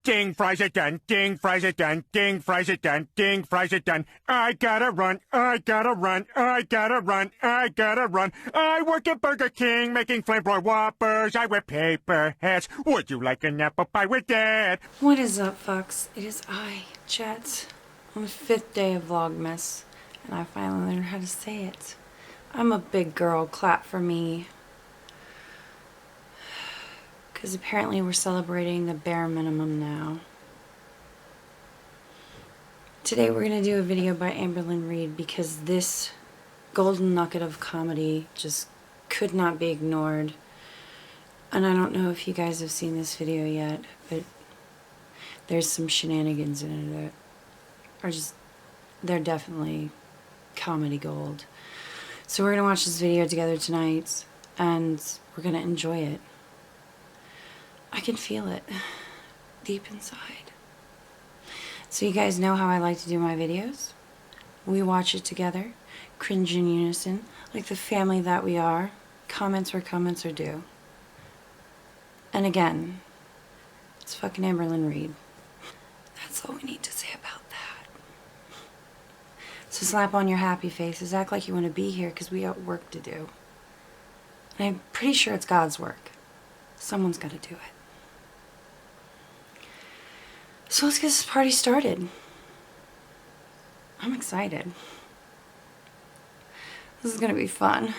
Ding, fries it done. Ding, fries it done. Ding, fries it done. Ding, fries it done. I gotta run. I gotta run. I gotta run. I gotta run. I work at Burger King making flamethrower Whoppers. I wear paper hats. Would you like an apple pie with that? What is up, fucks? It is I, Jet, on the 5th day of Vlogmas, and I finally learned how to say it. I'm a big girl, clap for me. Because apparently we're celebrating the bare minimum now. Today we're going to do a video by Amberlynn because this golden nugget of comedy just could not be ignored. And I don't know if you guys have seen this video yet, but there's some shenanigans in it that are just, they're definitely comedy gold. So we're going to watch this video together tonight, and we're going to enjoy it. I can feel it deep inside. So you guys know how I like to do my videos. We watch it together, cringe in unison, like the family that we are. Comments where comments are due. And again, it's fucking Amberlynn Reid. That's all we need to say about that. So slap on your happy faces, act like you want to be here because we got work to do. And I'm pretty sure it's God's work. Someone's got to do it. So let's get this party started. I'm excited. This is gonna be fun.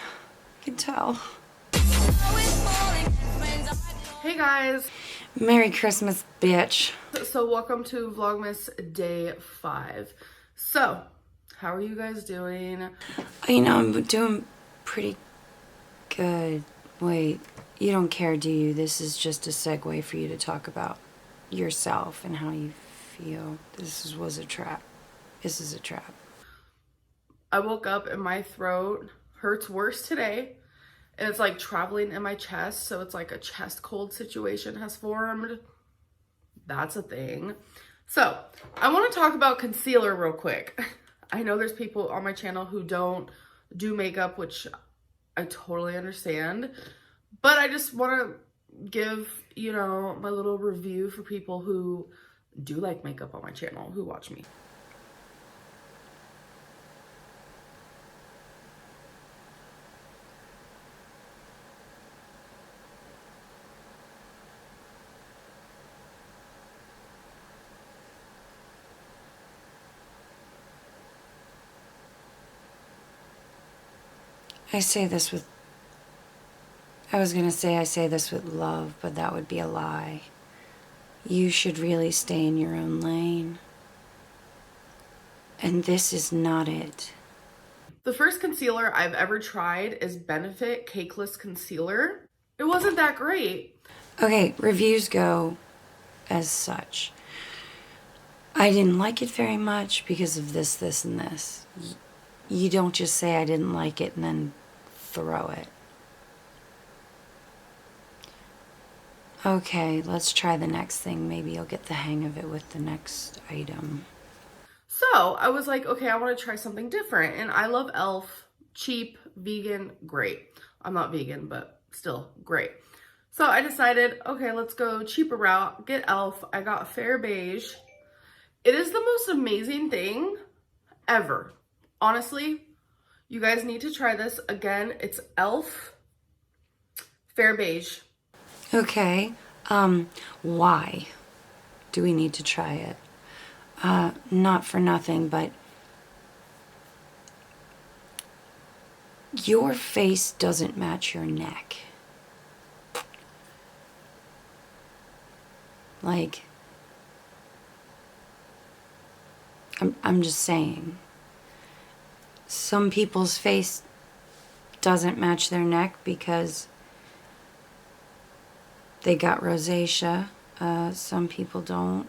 I can tell. Hey guys! Merry Christmas, bitch. So welcome to Vlogmas Day 5. So, how are you guys doing? You know, I'm doing pretty good. Wait, you don't care, do you? This is just a segue for you to talk about yourself and how you feel. This was a trap. This is a trap. I woke up and my throat hurts worse today. And it's like traveling in my chest. So it's like a chest cold situation has formed. That's a thing. So I want to talk about concealer real quick. I know there's people on my channel who don't do makeup, which I totally understand. But I just want to give, you know, my little review for people who do like makeup on my channel, who watch me. I say this with love, but that would be a lie. You should really stay in your own lane. And this is not it. The first concealer I've ever tried is Benefit Cakeless Concealer. It wasn't that great. Okay, reviews go as such. I didn't like it very much because of this, this, and this. You don't just say I didn't like it and then throw it. Okay, let's try the next thing. Maybe you'll get the hang of it with the next item. So I was like, okay, I want to try something different. And I love e.l.f. Cheap, vegan, great. I'm not vegan, but still great. So I decided, okay, let's go cheaper route, get e.l.f. I got Fair Beige. It is the most amazing thing ever. Honestly, you guys need to try this. Again, it's e.l.f. Fair Beige. Okay, why do we need to try it? Not for nothing, but your face doesn't match your neck. Like, I'm just saying. Some people's face doesn't match their neck because they got rosacea. Some people don't.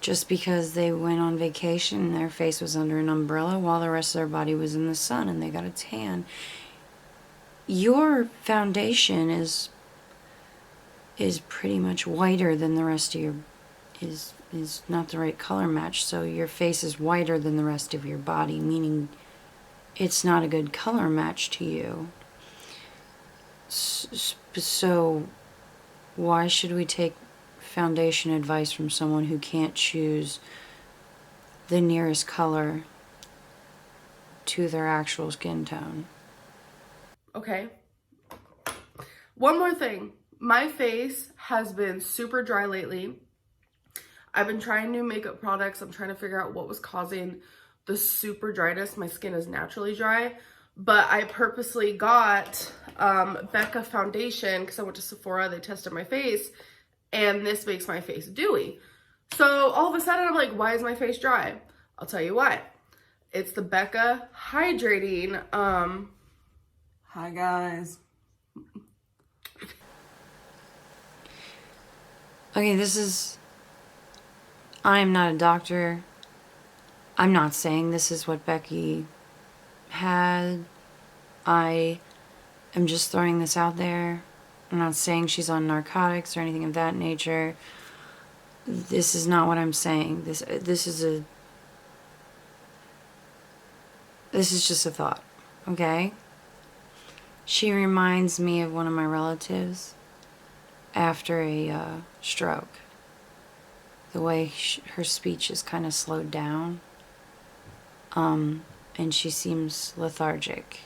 Just because they went on vacation and their face was under an umbrella while the rest of their body was in the sun and they got a tan. Your foundation is pretty much whiter than the rest of your, is not the right color match, so your face is whiter than the rest of your body, meaning it's not a good color match to you. So Why should we take foundation advice from someone who can't choose the nearest color to their actual skin tone? Okay. One more thing. My face has been super dry lately. I've been trying new makeup products. I'm trying to figure out what was causing the super dryness. My skin is naturally dry, but I purposely got Becca foundation because I went to Sephora. They tested my face, and this makes my face dewy. So all of a sudden, I'm like, why is my face dry? I'll tell you why. It's the Becca hydrating. Hi guys. Okay, I'm not a doctor. I'm not saying this is what Becky had. I am just throwing this out there. I'm not saying she's on narcotics or anything of that nature. This is not what I'm saying. This is just a thought, okay? She reminds me of one of my relatives after a stroke. The way her speech is kind of slowed down. And she seems lethargic.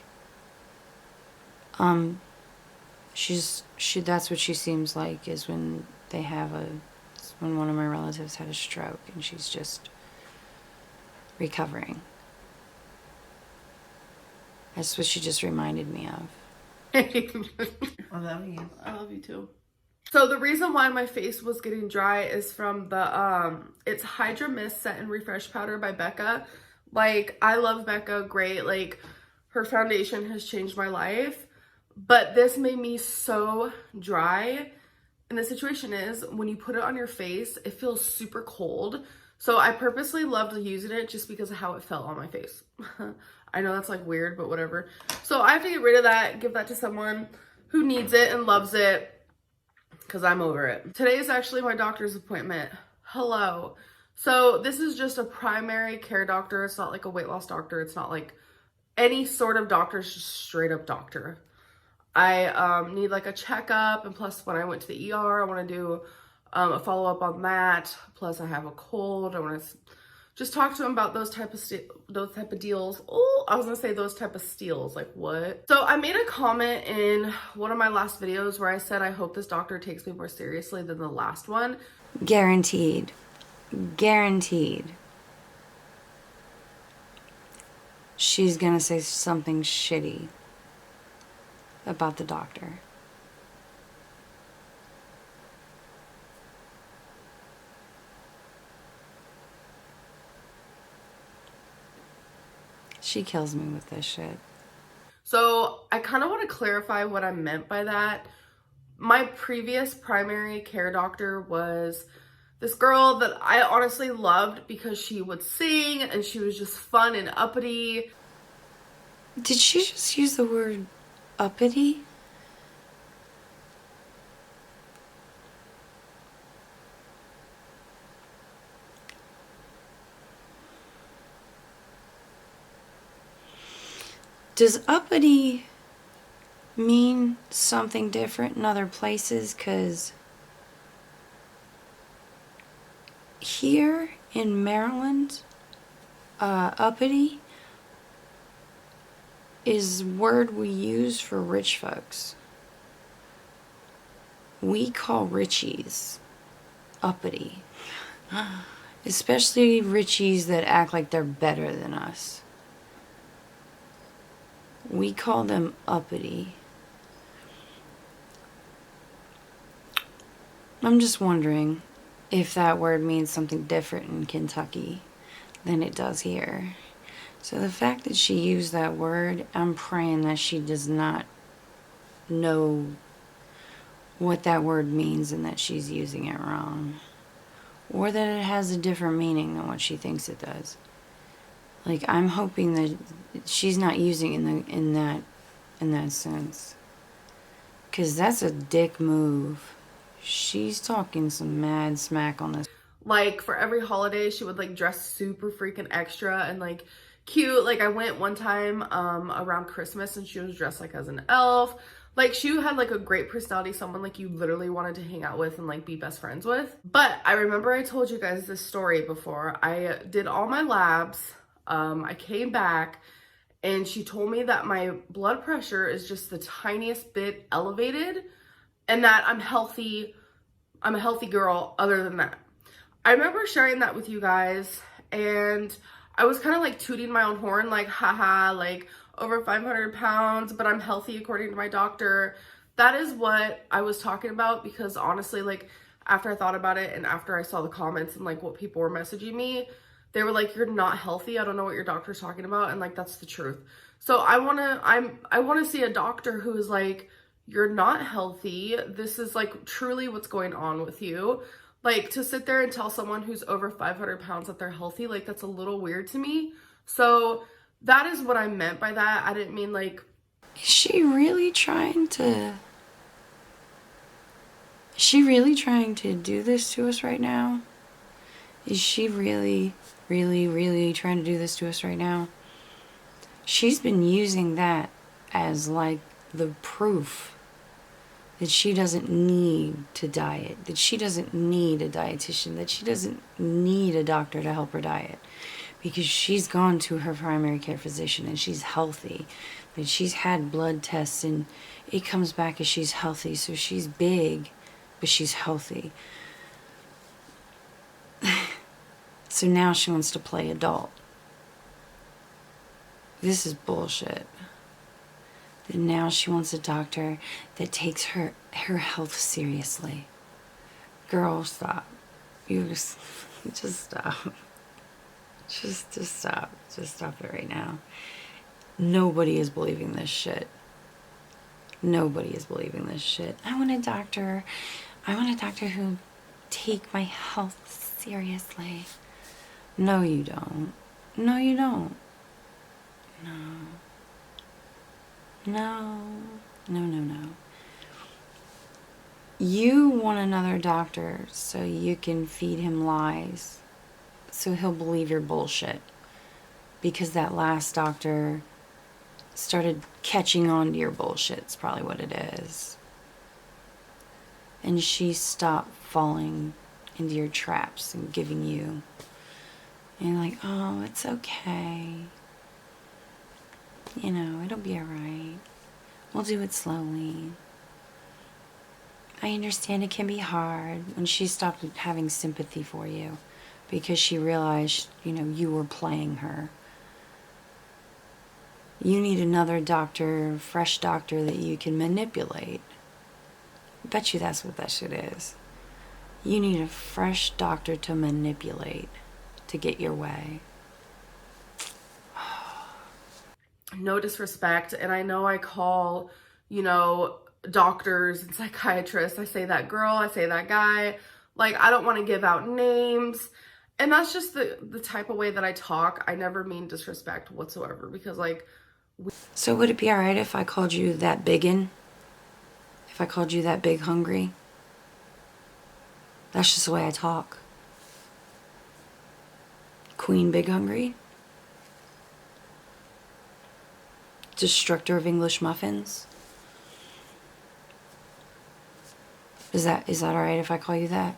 That's what she seems like, is when when one of my relatives had a stroke and she's just recovering. That's what she just reminded me of. I love you. I love you too. So the reason why my face was getting dry is from the, it's Hydra Mist Set and Refresh Powder by Becca. Like, I love Becca, great. Like, her foundation has changed my life. But this made me so dry. And the situation is, when you put it on your face, it feels super cold. So I purposely loved using it just because of how it felt on my face. I know that's like weird, but whatever. So I have to get rid of that, give that to someone who needs it and loves it, because I'm over it. Today is actually my doctor's appointment. Hello. So this is just a primary care doctor. It's not like a weight loss doctor. It's not like any sort of doctor. It's just straight up doctor. I need like a checkup, and plus when I went to the ER, I want to do a follow-up on that. Plus I have a cold. I want to just talk to him about those type of deals. Oh, I was gonna say those type of steals, like what? So I made a comment in one of my last videos where I said I hope this doctor takes me more seriously than the last one. Guaranteed. Guaranteed. She's gonna say something shitty about the doctor. She kills me with this shit. So I kind of want to clarify what I meant by that. My previous primary care doctor was this girl that I honestly loved because she would sing and she was just fun and uppity. Did she just use the word uppity? Does uppity mean something different in other places? 'Cause here in Maryland, uppity is a word we use for rich folks. We call richies uppity. Especially richies that act like they're better than us. We call them uppity. I'm just wondering if that word means something different in Kentucky than it does here. So the fact that she used that word, I'm praying that she does not know what that word means and that she's using it wrong. Or that it has a different meaning than what she thinks it does. Like, I'm hoping that she's not using it in that sense. 'Cause that's a dick move. She's talking some mad smack on this. Like, for every holiday, she would like dress super freaking extra and like cute. Like, I went one time around Christmas and she was dressed like as an elf. Like, she had like a great personality, someone like you literally wanted to hang out with and like be best friends with. But I remember I told you guys this story before. I did all my labs. I came back and she told me that my blood pressure is just the tiniest bit elevated and that I'm healthy. I'm a healthy girl other than that. I remember sharing that with you guys and I was kind of like tooting my own horn, like, haha, like over 500 pounds, but I'm healthy according to my doctor. That is what I was talking about, because honestly, like, after I thought about it and after I saw the comments and like what people were messaging me, they were like, you're not healthy. I don't know what your doctor's talking about. And like, that's the truth. So I want to see a doctor who is like, you're not healthy. This is like truly what's going on with you. Like, to sit there and tell someone who's over 500 pounds that they're healthy, like, that's a little weird to me. So that is what I meant by that. I didn't mean like... Is she really trying to do this to us right now? Is she really trying to do this to us right now? She's been using that as like the proof that she doesn't need to diet, that she doesn't need a dietitian, that she doesn't need a doctor to help her diet, because she's gone to her primary care physician and she's healthy, that she's had blood tests and it comes back as she's healthy, so she's big, but she's healthy. So now she wants to play adult. This is bullshit. And now she wants a doctor that takes her health seriously. Girl, stop. You just stop. Just stop. Just stop it right now. Nobody is believing this shit. Nobody is believing this shit. I want a doctor who take my health seriously. No, you don't. No, you don't. No. No. No, no, no. You want another doctor so you can feed him lies, so he'll believe your bullshit. Because that last doctor started catching on to your bullshit, is probably what it is. And she stopped falling into your traps and giving you, and you're like, oh, it's okay. You know, it'll be alright. We'll do it slowly. I understand it can be hard. When she stopped having sympathy for you because she realized, you know, you were playing her. You need another doctor, fresh doctor that you can manipulate. I bet you that's what that shit is. You need a fresh doctor to manipulate to get your way. No disrespect, and I know I call, you know, doctors and psychiatrists, I say that girl, I say that guy, like, I don't want to give out names, and that's just the type of way that I talk. I never mean disrespect whatsoever, because like... So would it be alright if I called you that biggin? If I called you that big hungry? That's just the way I talk. Queen Big Hungry? Destructor of English muffins? Is that alright if I call you that?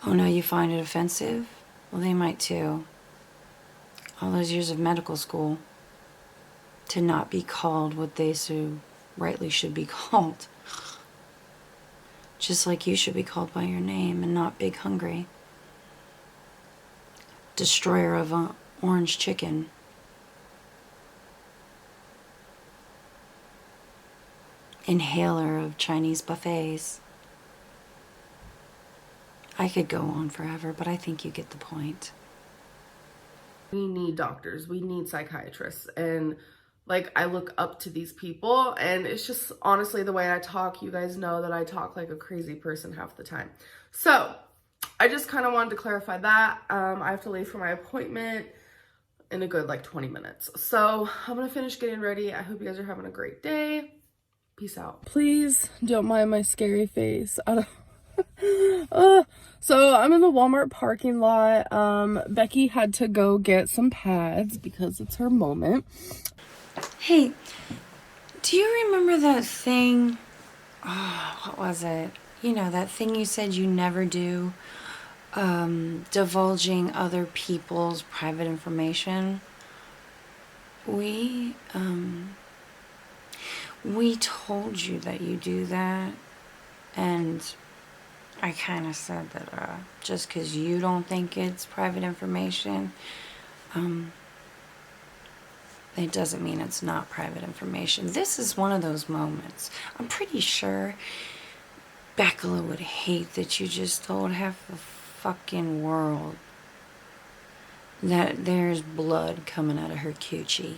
Oh no, you find it offensive? Well, they might too. All those years of medical school to not be called what they so rightly should be called. Just like you should be called by your name and not Big Hungry. Destroyer of orange chicken. Inhaler of Chinese buffets. I could go on forever, but I think you get the point. We need doctors, we need psychiatrists, and like, I look up to these people, and it's just honestly the way I talk. You guys know that I talk like a crazy person half the time. So I just kind of wanted to clarify that. I have to leave for my appointment in a good like 20 minutes. So I'm gonna finish getting ready. I hope you guys are having a great day. Peace out. Please don't mind my scary face. I don't... So I'm in the Walmart parking lot. Becky had to go get some pads because it's her moment. Hey, Do you remember that thing? Oh, what was it? You know, that thing you said you never do, divulging other people's private information. We told you that you do that, and I kind of said that just because you don't think it's private information, it doesn't mean it's not private information. This is one of those moments. I'm pretty sure Becca would hate that you just told half the fucking world that there's blood coming out of her coochie.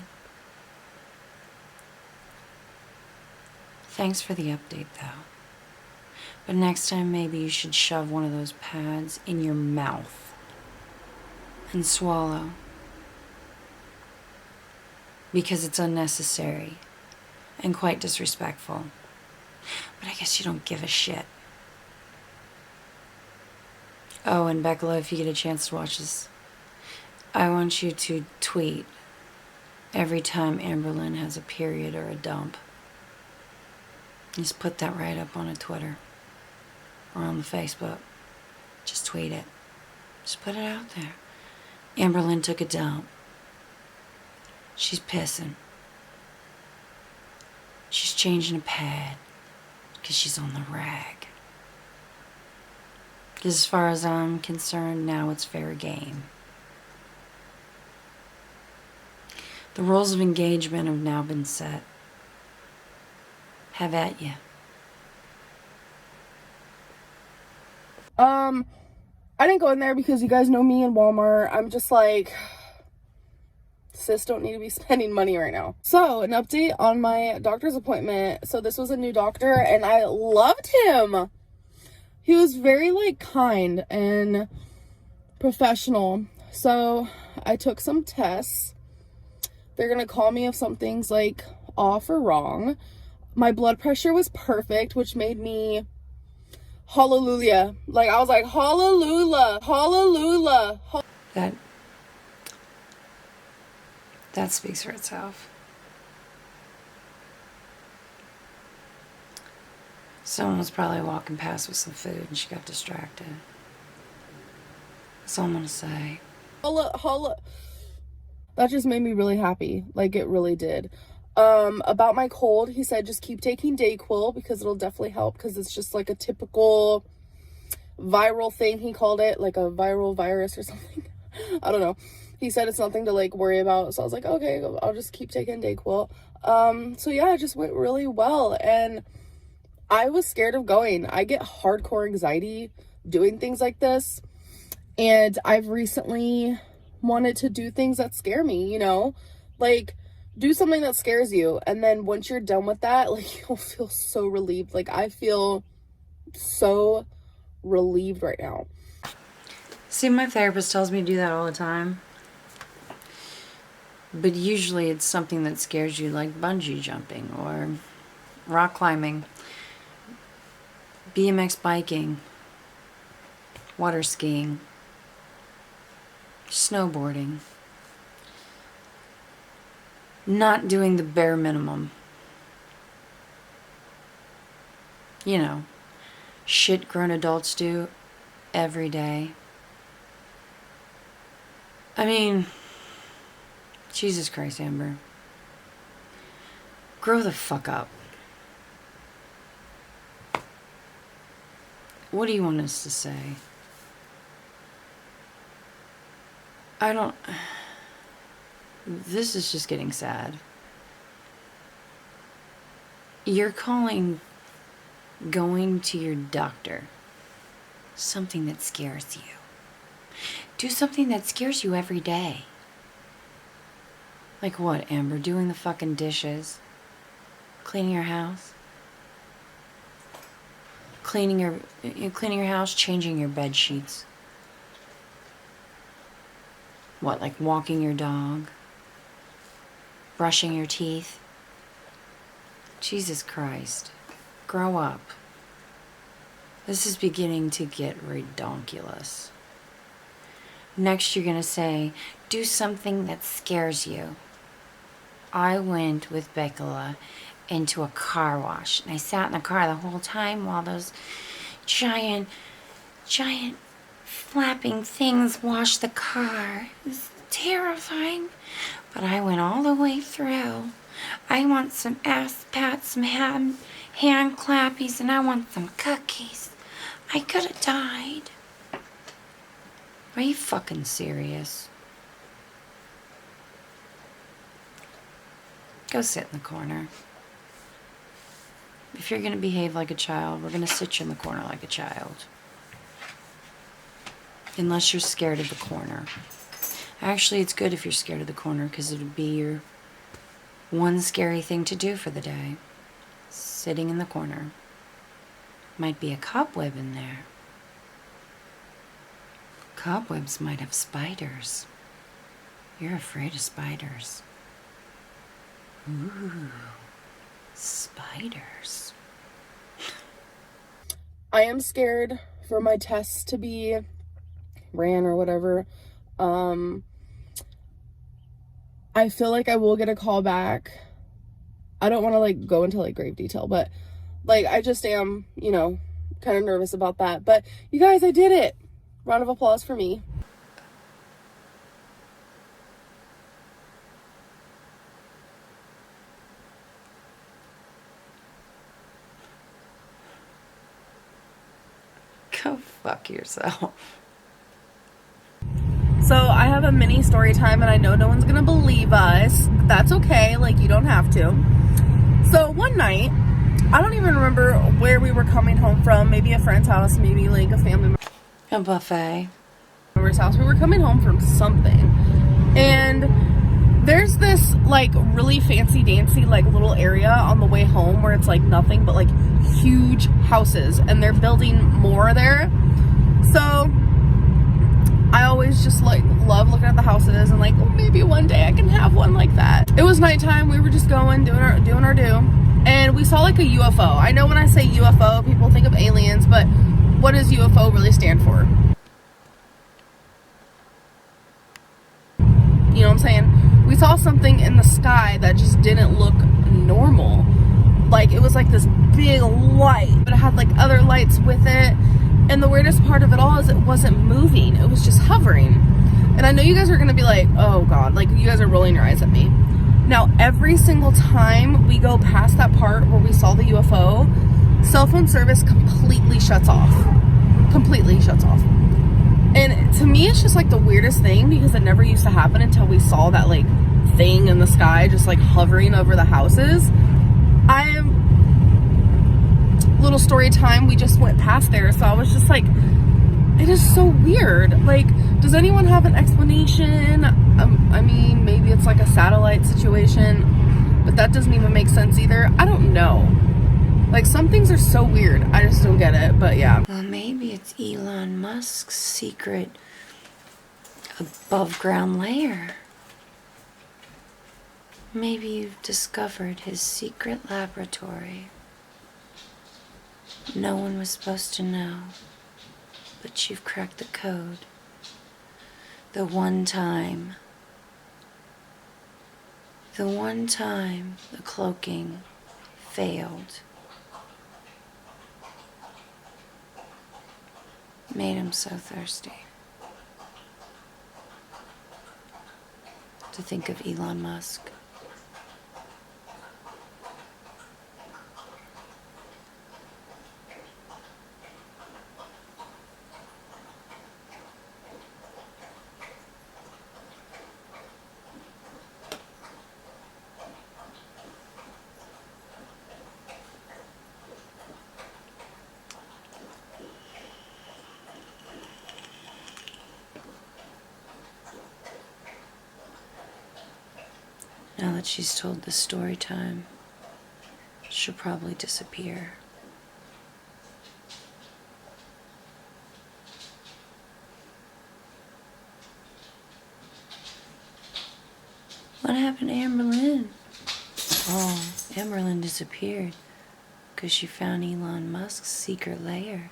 Thanks for the update, though. But next time, maybe you should shove one of those pads in your mouth and swallow. Because it's unnecessary and quite disrespectful. But I guess you don't give a shit. Oh, and Becca, if you get a chance to watch this, I want you to tweet every time Amberlynn has a period or a dump. Just put that right up on a Twitter or on the Facebook. Just tweet it. Just put it out there. Amberlynn took a dump. She's pissing. She's changing a pad because she's on the rag. Because as far as I'm concerned, now it's fair game. The rules of engagement have now been set. Have at ya. I didn't go in there because you guys know me in Walmart. I'm just like, sis, don't need to be spending money right now. So, an update on my doctor's appointment. So, this was a new doctor, and I loved him. He was very, like, kind and professional. So, I took some tests. They're gonna call me if something's, like, off or wrong. My blood pressure was perfect, which made me hallelujah. Like, I was like, hallelujah, hallelujah. That speaks for itself. Someone was probably walking past with some food and she got distracted. That's all I'm gonna say. Holla. That just made me really happy. Like, it really did. About my cold, he said just keep taking Dayquil because it'll definitely help, because it's just like a typical viral thing, he called it, like a viral virus or something. I don't know. He said it's nothing to like worry about, so I was like, okay, I'll just keep taking Dayquil. So yeah, it just went really well, and I was scared of going. I get hardcore anxiety doing things like this, and I've recently wanted to do things that scare me, you know, like do something that scares you, and then once you're done with that, like, you'll feel so relieved. Like, I feel so relieved right now. See, my therapist tells me to do that all the time. But usually it's something that scares you, like bungee jumping or rock climbing, BMX biking, water skiing, snowboarding. Not doing the bare minimum. You know, shit grown adults do every day. I mean, Jesus Christ, Amber. Grow the fuck up. What do you want us to say? This is just getting sad. You're calling going to your doctor something that scares you. Do something that scares you every day. Like what, Amber? Doing the fucking dishes? Cleaning your house? Cleaning your house, changing your bed sheets. What, like walking your dog? Brushing your teeth? Jesus Christ. Grow up. This is beginning to get redonkulous. Next, you're gonna say, do something that scares you. I went with Becca into a car wash. And I sat in the car the whole time while those giant flapping things washed the car. It was terrifying. But I went all the way through. I want some ass pats, some hand clappies, and I want some cookies. I could have died. Are you fucking serious? Go sit in the corner. If you're gonna behave like a child, we're gonna sit you in the corner like a child. Unless you're scared of the corner. Actually, it's good if you're scared of the corner, because it would be your one scary thing to do for the day. Sitting in the corner. Might be a cobweb in there. Cobwebs might have spiders. You're afraid of spiders. Ooh, spiders. I am scared for my tests to be ran or whatever. I feel like I will get a call back. I don't want to like go into like grave detail, but like I just am, you know, kind of nervous about that. But you guys, I did it. Round of applause for me. Go fuck yourself. So I have a mini story time, and I know no one's gonna believe us. That's okay, like you don't have to. So one night, I don't even remember where we were coming home from. Maybe a friend's house, maybe like a family A buffet. member's house. We were coming home from something, and there's this like really fancy dancy like little area on the way home where it's like nothing but like huge houses, and they're building more there. So I always just like love looking at the houses and like, well, maybe one day I can have one like that. It was nighttime. We were just going, doing our do, and we saw like a UFO. I know when I say UFO, people think of aliens, but what does UFO really stand for? You know what I'm saying? We saw something in the sky that just didn't look normal. Like it was like this big light, but it had like other lights with it. And the weirdest part of it all is it wasn't moving. It was just hovering. And I know you guys are going to be like, oh God, like you guys are rolling your eyes at me. Now, every single time we go past that part where we saw the UFO, cell phone service completely shuts off. Completely shuts off. And to me, it's just like the weirdest thing because it never used to happen until we saw that like thing in the sky just like hovering over the houses. Little story time, we just went past there, so I was just like, it is so weird. Like, does anyone have an explanation? I mean, maybe it's like a satellite situation, but that doesn't even make sense either. I don't know. Like, some things are so weird. I just don't get it, but yeah. Well, maybe it's Elon Musk's secret above ground lair. Maybe you've discovered his secret laboratory. No one was supposed to know, but you've cracked the code. The one time the cloaking failed made him so thirsty to think of Elon Musk. Now that she's told the story time, she'll probably disappear. What happened to Amberlynn? Oh, Amberlynn disappeared because she found Elon Musk's secret lair.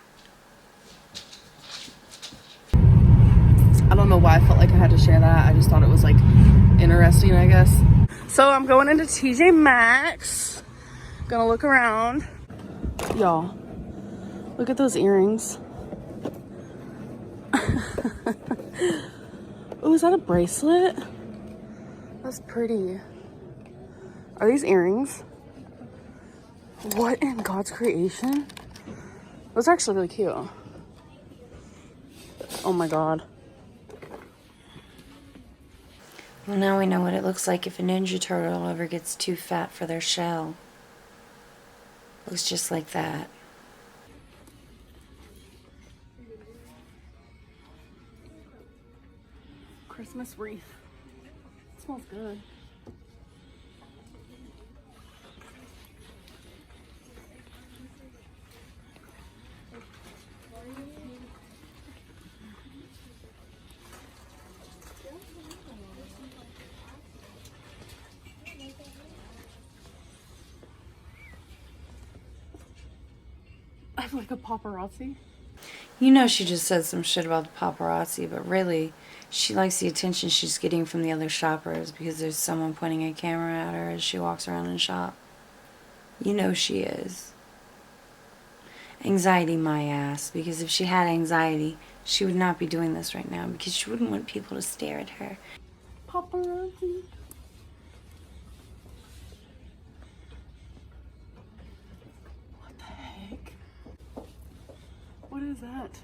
I don't know why I felt like I had to share that. I just thought it was like interesting, I guess. So I'm going into TJ Maxx Gonna look around. Y'all, look at those earrings. Oh, is that a bracelet? That's pretty. Are these earrings? What in God's creation? Those are actually really cute. Oh my God. Well, now we know what it looks like if a Ninja Turtle ever gets too fat for their shell. Looks just like that. Christmas wreath. It smells good. I'm like a paparazzi. You know she just said some shit about the paparazzi, but really, she likes the attention she's getting from the other shoppers because there's someone pointing a camera at her as she walks around and shop. You know she is. Anxiety my ass, because if she had anxiety, she would not be doing this right now because she wouldn't want people to stare at her. Paparazzi. What the heck? What is that?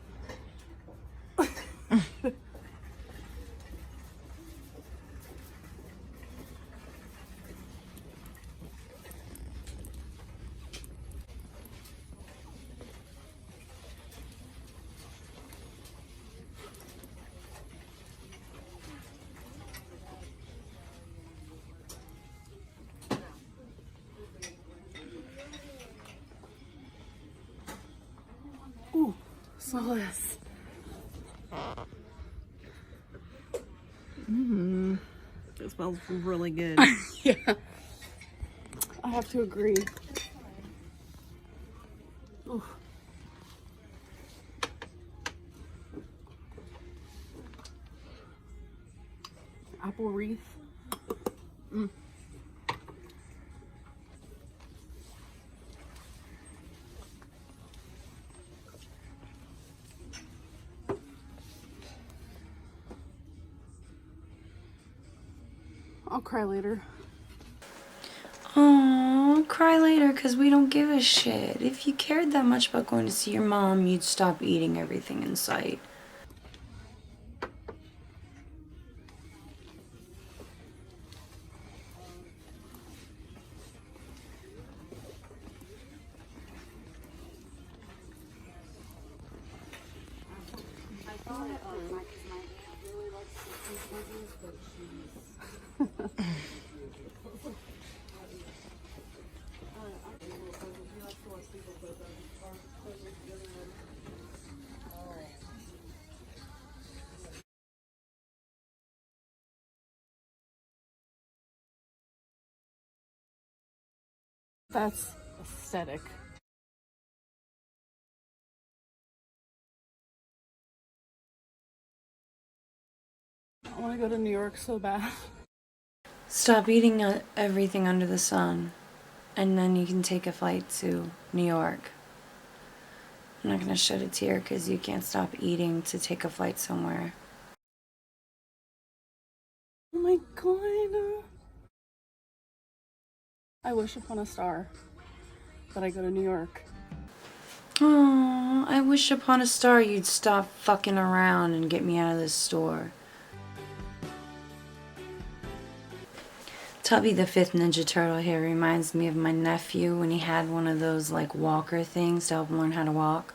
Ooh, Soulless. It smells really good. Yeah. I have to agree. Ooh. Apple wreath. I'll cry later. Aww, cry later because we don't give a shit. If you cared that much about going to see your mom, you'd stop eating everything in sight. That's aesthetic. I want to go to New York so bad. Stop eating everything under the sun, and then you can take a flight to New York. I'm not gonna shed a tear because you can't stop eating to take a flight somewhere. Oh my God. I wish upon a star that I go to New York. Aww, I wish upon a star you'd stop fucking around and get me out of this store. Tubby the fifth Ninja Turtle here reminds me of my nephew when he had one of those like walker things to help him learn how to walk.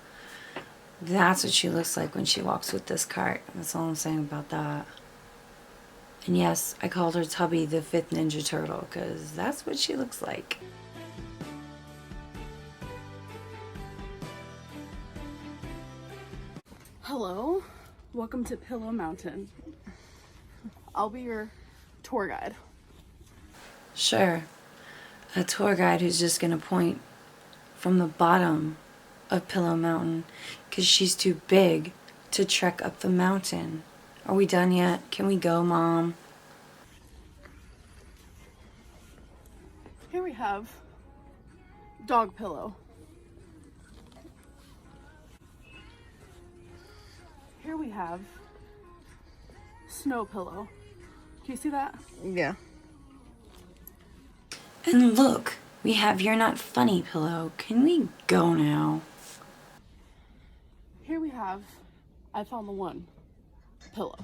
That's what she looks like when she walks with this cart. That's all I'm saying about that. And yes, I called her Tubby the fifth Ninja Turtle because that's what she looks like. Hello, welcome to Pillow Mountain. I'll be your tour guide. Sure, a tour guide who's just gonna point from the bottom of Pillow Mountain because she's too big to trek up the mountain. Are we done yet? Can we go, Mom? Here we have dog pillow. Here we have snow pillow. Do you see that? Yeah. And look, we have You're Not Funny pillow. Can we go now? Here we have I Found the One pillow.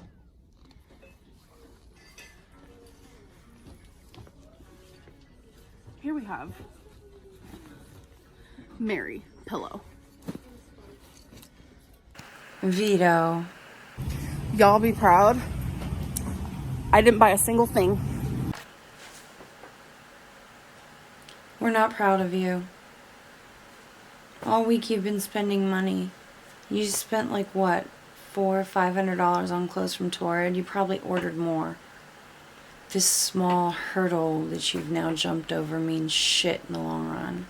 Here we have Mary pillow. Vito. Y'all be proud. I didn't buy a single thing. We're not proud of you. All week you've been spending money. You spent like what, $400 or $500 on clothes from Torrid? You probably ordered more. This small hurdle that you've now jumped over means shit in the long run.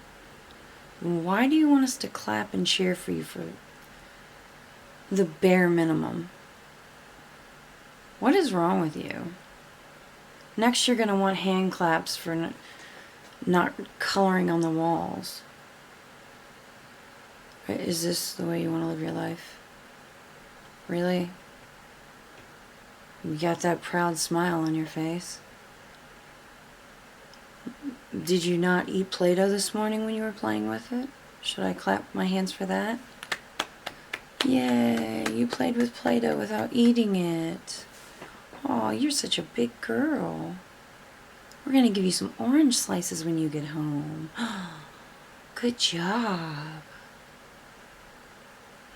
Why do you want us to clap and cheer for you for the bare minimum? What is wrong with you? Next you're gonna want hand claps for not coloring on the walls. Is this the way you want to live your life? Really? You got that proud smile on your face. Did you not eat Play-Doh this morning when you were playing with it? Should I clap my hands for that? Yay, you played with Play-Doh without eating it. Oh, you're such a big girl. We're gonna give you some orange slices when you get home. Good job.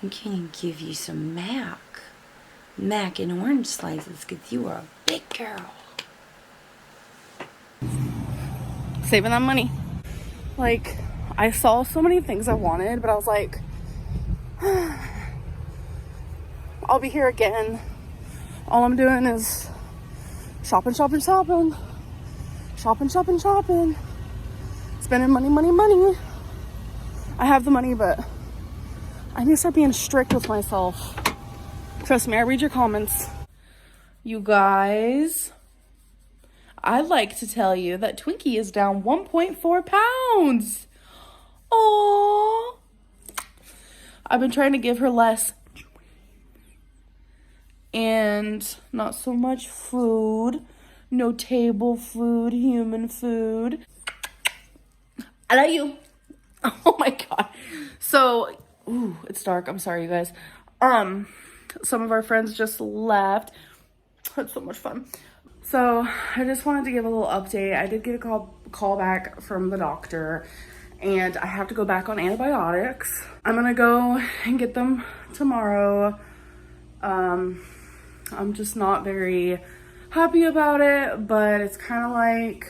I'm gonna give you some mac and orange slices because you are a big girl. Saving that money. Like, I saw so many things I wanted, but I was like, I'll be here again. All I'm doing is shopping. Shopping. Spending money. I have the money, but I need to start being strict with myself. Trust me, I read your comments. You guys, I'd like to tell you that Twinkie is down 1.4 pounds. Aww. I've been trying to give her less and not so much food. No table food, human food. I love you. Oh my god. So, ooh, it's dark. I'm sorry, you guys. Some of our friends just left. Had so much fun. So, I just wanted to give a little update. I did get a call back from the doctor, and I have to go back on antibiotics. I'm gonna go and get them tomorrow. I'm just not very happy about it, but it's kind of like,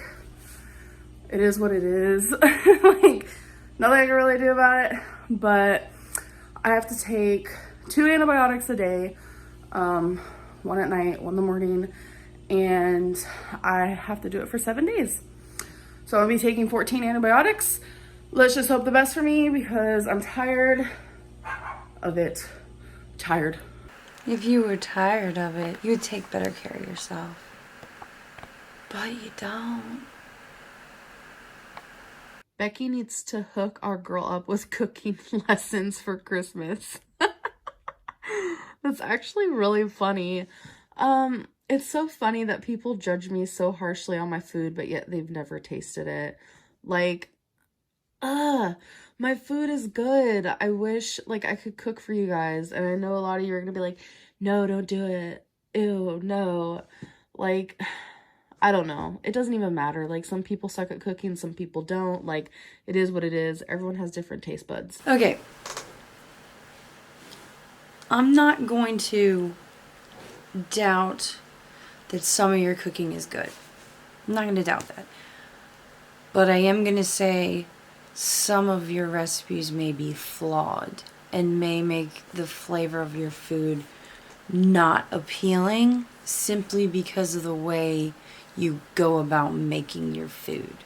it is what it is. Like, nothing I can really do about it, but I have to take 2 antibiotics a day, one at night, one in the morning, and I have to do it for 7 days. So I'm gonna be taking 14 antibiotics. Let's just hope the best for me because I'm tired of it. Tired. If you were tired of it, you would take better care of yourself. But you don't. Becky needs to hook our girl up with cooking lessons for Christmas. That's actually really funny. It's so funny that people judge me so harshly on my food, but yet they've never tasted it. Like, my food is good. I wish, like, I could cook for you guys. And I know a lot of you are gonna be like, no, don't do it. Ew, no. Like, I don't know. It doesn't even matter. Like, some people suck at cooking, some people don't. Like, it is what it is. Everyone has different taste buds. Okay. I'm not going to doubt that some of your cooking is good. I'm not going to doubt that. But I am going to say some of your recipes may be flawed and may make the flavor of your food not appealing simply because of the way you go about making your food.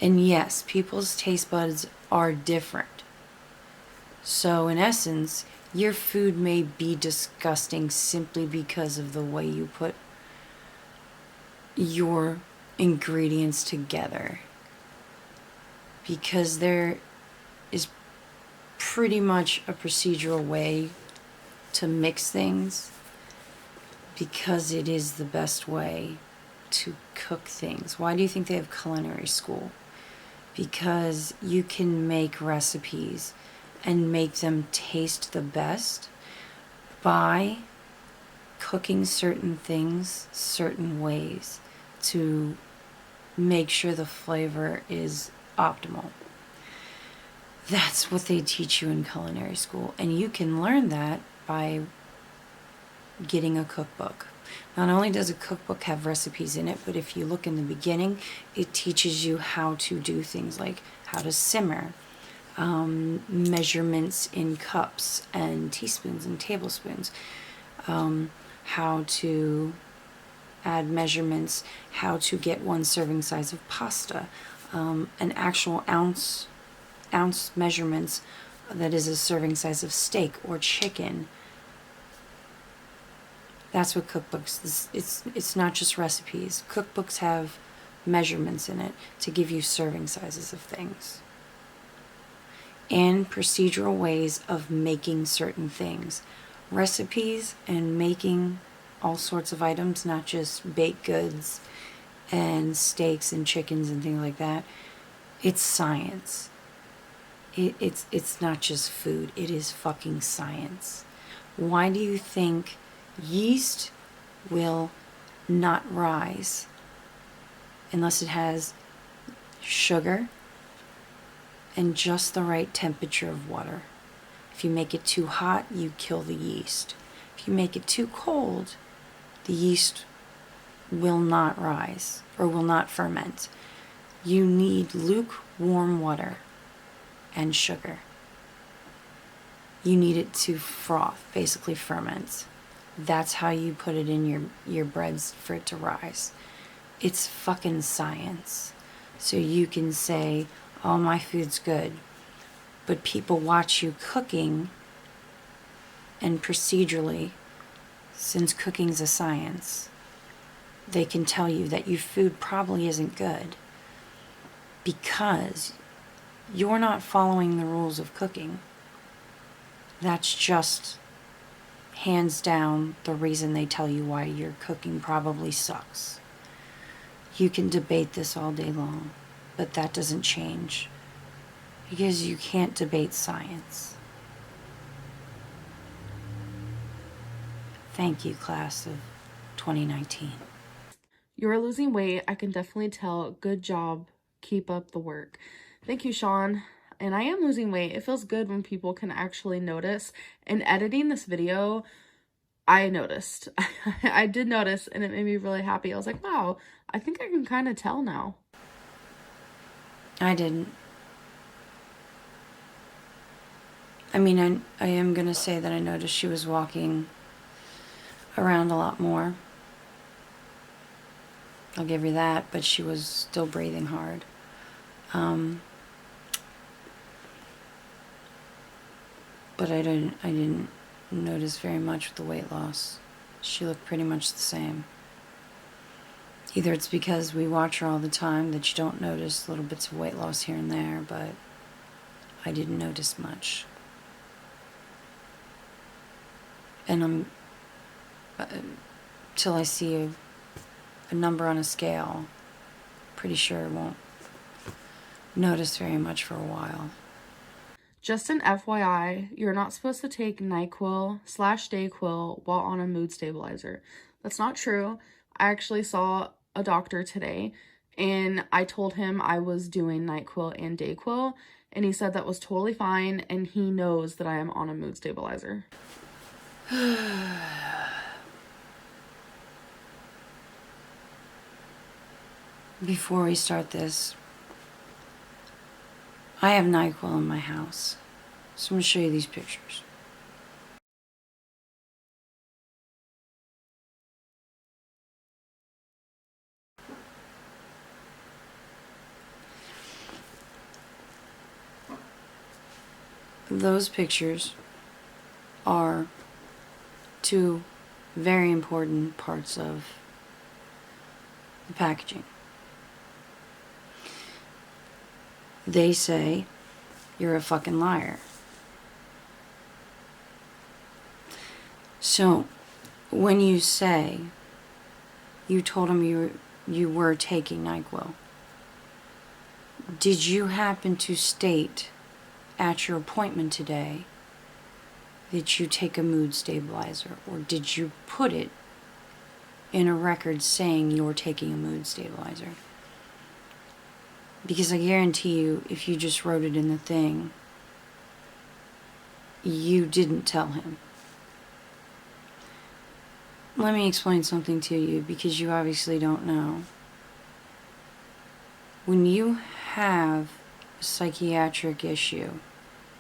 And yes, people's taste buds are different. So in essence, your food may be disgusting simply because of the way you put your ingredients together. because there is pretty much a procedural way to mix things, because it is the best way to cook things. Why do you think they have culinary school? Because you can make recipes and make them taste the best by cooking certain things certain ways to make sure the flavor is optimal. That's what they teach you in culinary school, and you can learn that by getting a cookbook. Not only does a cookbook have recipes in it, but if you look in the beginning, it teaches you how to do things like how to simmer, measurements in cups and teaspoons and tablespoons, how to add measurements, how to get one serving size of pasta, an actual ounce measurements that is a serving size of steak or chicken. That's what cookbooks, it's not just recipes. Cookbooks have measurements in it to give you serving sizes of things. And procedural ways of making certain things. Recipes and making all sorts of items, not just baked goods and steaks and chickens and things like that. It's science. It's not just food. It is fucking science. Why do you think yeast will not rise unless it has sugar and just the right temperature of water? If you make it too hot, you kill the yeast. If you make it too cold, the yeast will not rise or will not ferment. You need lukewarm water and sugar. You need it to froth, basically ferment. That's how you put it in your breads for it to rise. It's fucking science. So you can say, oh, my food's good. But people watch you cooking, and procedurally, since cooking's a science, they can tell you that your food probably isn't good because you're not following the rules of cooking. That's just hands down the reason they tell you why your cooking probably sucks. You can debate this all day long, but that doesn't change because you can't debate science. Thank you, class of 2019. You're losing weight. I can definitely tell. Good job. Keep up the work. Thank you, Sean. And I am losing weight. It feels good when people can actually notice. And editing this video, I noticed. I did notice, and it made me really happy. I was like, wow, I think I can kind of tell now. I didn't. I mean, I am going to say that I noticed she was walking around a lot more. I'll give you that, but she was still breathing hard. But I didn't notice very much with the weight loss. She looked pretty much the same. Either it's because we watch her all the time that you don't notice little bits of weight loss here and there, but I didn't notice much. And till I see a number on a scale, pretty sure I won't notice very much for a while. Just an FYI, you're not supposed to take NyQuil/Dayquil while on a mood stabilizer. That's not true. I actually saw a doctor today, and I told him I was doing NyQuil and Dayquil, and he said that was totally fine, and he knows that I am on a mood stabilizer. Before we start this, I have NyQuil in my house, so I'm going to show you these pictures. Those pictures are two very important parts of the packaging. they say you're a fucking liar. So, when you say you told him you were taking NyQuil, did you happen to state at your appointment today that you take a mood stabilizer, or did you put it in a record saying you're taking a mood stabilizer? Because I guarantee you, if you just wrote it in the thing, you didn't tell him. Let me explain something to you, because you obviously don't know. When you have a psychiatric issue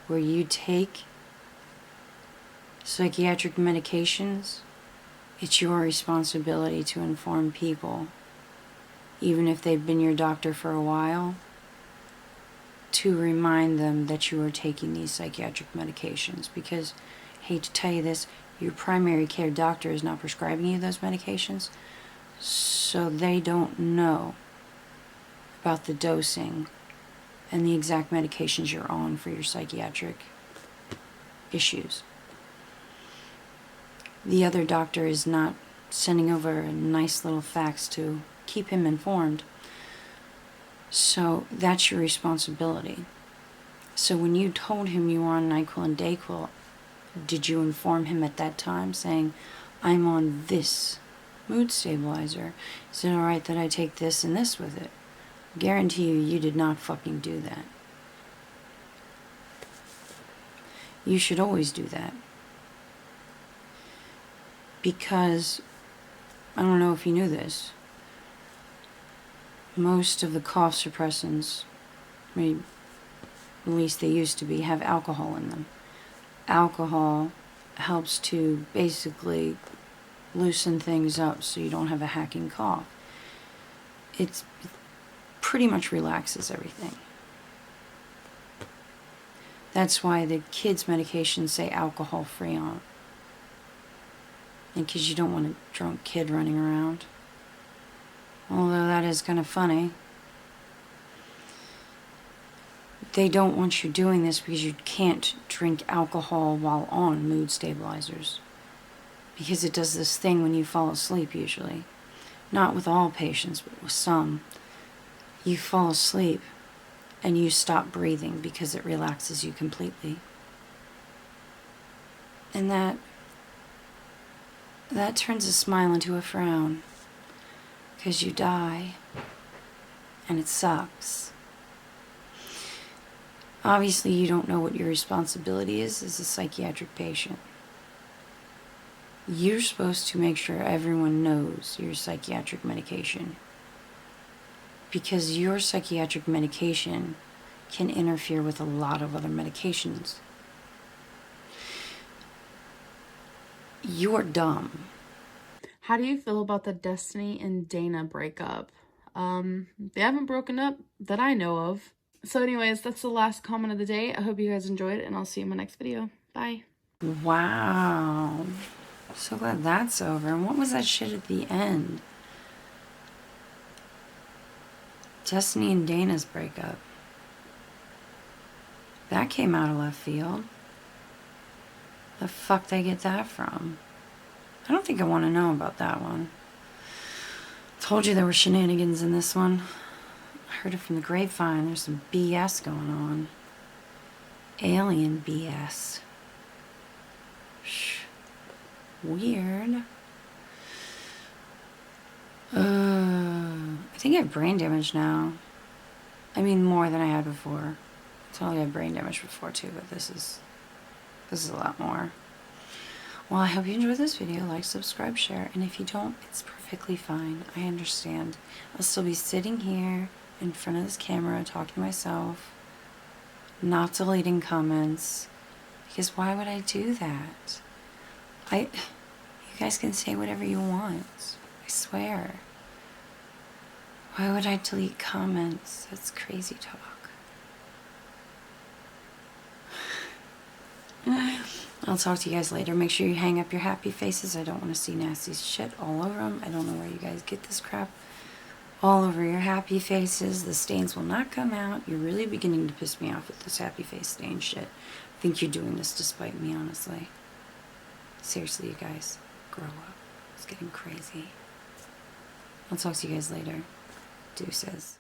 where you take psychiatric medications, it's your responsibility to inform people, even if they've been your doctor for a while, to remind them that you are taking these psychiatric medications. Because, hate to tell you this, your primary care doctor is not prescribing you those medications, so they don't know about the dosing and the exact medications you're on for your psychiatric issues. The other doctor is not sending over a nice little fax to keep him informed. So that's your responsibility. So when you told him you were on NyQuil and DayQuil, did you inform him at that time saying, I'm on this mood stabilizer? Is it alright that I take this and this with it? Guarantee you, you did not fucking do that. You should always do that. Because, I don't know if you knew this, most of the cough suppressants, I mean, at least they used to be, have alcohol in them. Alcohol helps to basically loosen things up so you don't have a hacking cough. It pretty much relaxes everything. That's why the kids' medications say alcohol-free on it. And because you don't want a drunk kid running around. Although that is kind of funny. They don't want you doing this because you can't drink alcohol while on mood stabilizers. Because it does this thing when you fall asleep usually. Not with all patients, but with some. You fall asleep and you stop breathing because it relaxes you completely. And that turns a smile into a frown. Because you die. And it sucks. Obviously, you don't know what your responsibility is as a psychiatric patient. You're supposed to make sure everyone knows your psychiatric medication. Because your psychiatric medication can interfere with a lot of other medications. You're dumb. How do you feel about the Destiny and Dana breakup? They haven't broken up that I know of. So anyways, that's the last comment of the day. I hope you guys enjoyed it, and I'll see you in my next video. Bye. Wow. So glad that's over. And what was that shit at the end? Destiny and Dana's breakup. That came out of left field. The fuck they get that from? I don't think I want to know about that one. Told you there were shenanigans in this one. I heard it from the grapevine. There's some BS going on. Alien BS. Shh. Weird. I think I have brain damage now. I mean, more than I had before. I totally had brain damage before too, but this is a lot more. Well, I hope you enjoyed this video. Like, subscribe, share, and if you don't, it's perfectly fine. I understand. I'll still be sitting here in front of this camera talking to myself, not deleting comments, because why would I do that? You guys can say whatever you want. I swear. Why would I delete comments? That's crazy talk. I'll talk to you guys later. Make sure you hang up your happy faces. I don't want to see nasty shit all over them. I don't know where you guys get this crap. all over your happy faces. The stains will not come out. You're really beginning to piss me off with this happy face stain shit. I think you're doing this to spite me, honestly. Seriously, you guys, grow up. It's getting crazy. I'll talk to you guys later. Deuces.